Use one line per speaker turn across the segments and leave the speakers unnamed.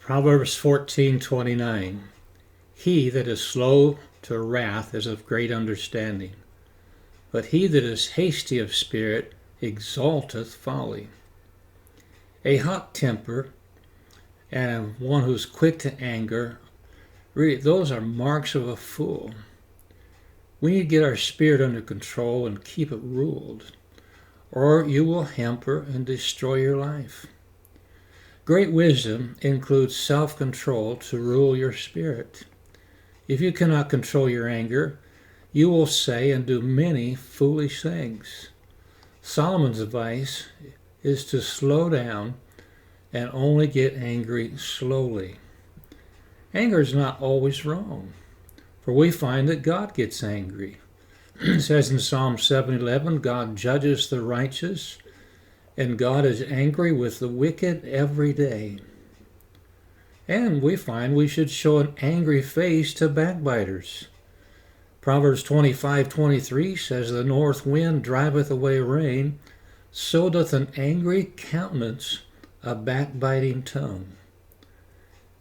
Proverbs 14:29. He that is slow to wrath is of great understanding, but he that is hasty of spirit exalteth folly. A hot temper and one who's quick to anger, really, those are marks of a fool. We need to get our spirit under control and keep it ruled, or you will hamper and destroy your life. Great wisdom includes self-control to rule your spirit. If you cannot control your anger, you will say and do many foolish things. Solomon's advice is to slow down and only get angry slowly. Anger is not always wrong, for we find that God gets angry. It says in Psalm 7:11, God judges the righteous, and God is angry with the wicked every day. And we find we should show an angry face to backbiters. Proverbs 25:23 says, the north wind driveth away rain, so doth an angry countenance a backbiting tongue.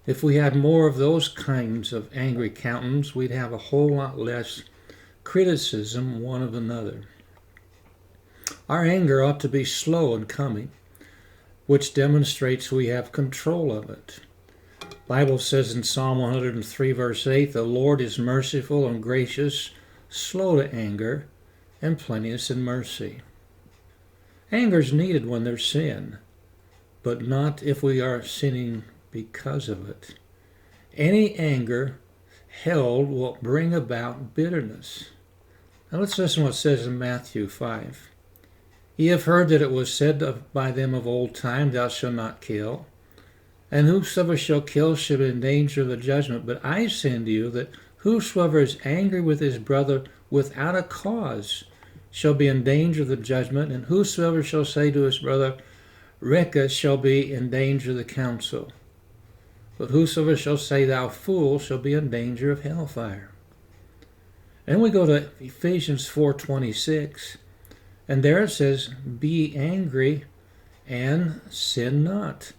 If we had more of those kinds of angry countenance, we'd have a whole lot less criticism one of another. Our anger ought to be slow in coming, which demonstrates we have control of it. The Bible says in Psalm 103 verse 8, the Lord is merciful and gracious, slow to anger, and plenteous in mercy. Anger is needed when there's sin, but not if we are sinning because of it. Any anger held will bring about bitterness. Now let's listen to what it says in Matthew 5. Ye have heard that it was said by them of old time, thou shalt not kill, and whosoever shall kill shall be in danger of the judgment. But I say unto you that whosoever is angry with his brother without a cause shall be in danger of the judgment, and whosoever shall say to his brother, Recca, shall be in danger of the council. But whosoever shall say, thou fool, shall be in danger of hellfire. And we go to Ephesians 4:26, and there it says, be angry and sin not,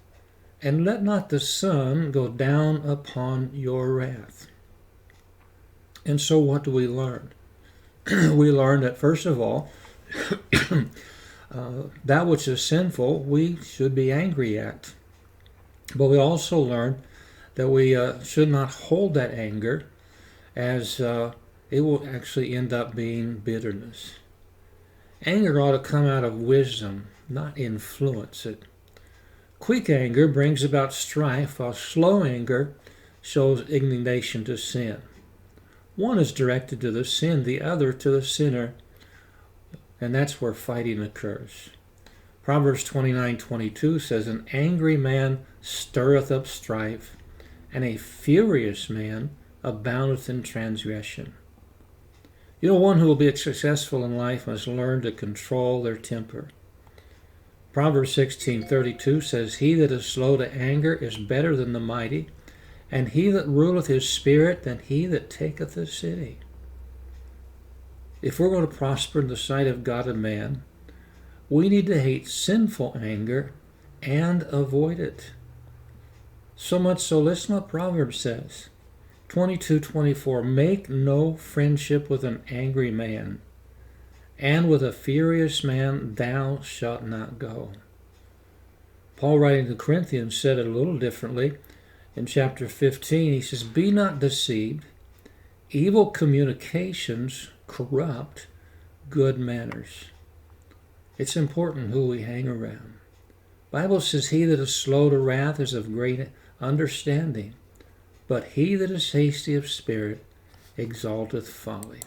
and let not the sun go down upon your wrath. And so what do we learn? We learn that, first of all, that which is sinful we should be angry at. But we also learn that we should not hold that anger, as it will actually end up being bitterness. Anger ought to come out of wisdom, not influence it. Quick anger brings about strife, while slow anger shows indignation to sin. One is directed to the sin, the other to the sinner, and that's where fighting occurs. Proverbs 29:22 says, an angry man stirreth up strife, and a furious man aboundeth in transgression. You know, one who will be successful in life must learn to control their temper. Proverbs 16:32 says, he that is slow to anger is better than the mighty, and he that ruleth his spirit than he that taketh a city. If we're going to prosper in the sight of God and man, we need to hate sinful anger and avoid it. So much so, listen what Proverbs says. 22:24, make no friendship with an angry man, and with a furious man thou shalt not go. Paul, writing to the Corinthians, said it a little differently. In chapter 15, he says, be not deceived, evil communications corrupt good manners. It's important who we hang around. The Bible says, he that is slow to wrath is of great understanding, but he that is hasty of spirit exalteth folly.